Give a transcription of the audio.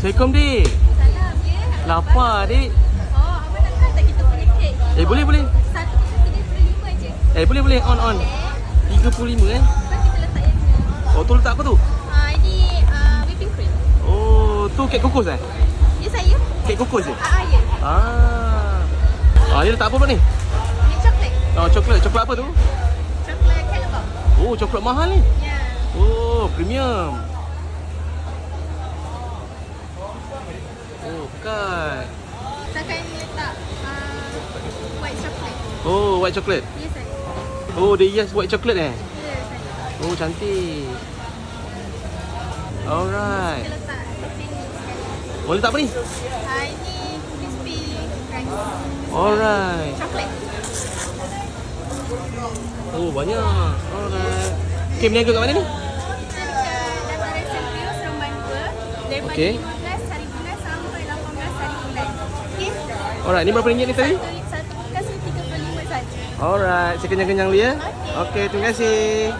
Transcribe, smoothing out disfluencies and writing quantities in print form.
Assalamualaikum, Dik. Salam ya. Lapar, Dik. Oh, abang nak try tak kita punya kek? Boleh, boleh. Satu pasal 35 je. Boleh, boleh. On. 35, Lepas kita letak yang ni. Oh, tu letak apa tu? Ini whipping cream. Oh, tu kek kokos Ya saya? Kek kokos je? Ya. Ni letak apa pula ni? Ini coklat. Oh, coklat. Coklat apa tu? Coklat Calebau. Oh, coklat mahal ni. Ya. Oh, premium. Oh, bukan. Saya akan letak white chocolate. Oh, white chocolate. Ya saya. Oh, dia hias white chocolate Ya saya. Oh, cantik. Alright. Kita letak sini sekali. Oh, letak apa ni? Ini crispy rice. Alright. Coklat. Oh, banyak. Alright. Okay, berniaga kat mana ni? Dekat Dataran Sentrio Seremban 2 daripada Okey. 15 hari bulan sampai 18 hari bulan. Okey? Alright, ni berapa ringgit ni tadi? Satu bukas ni 35 saja. Alright, saya kenyang-kenyang dulu ya. Okey. Okay, terima kasih.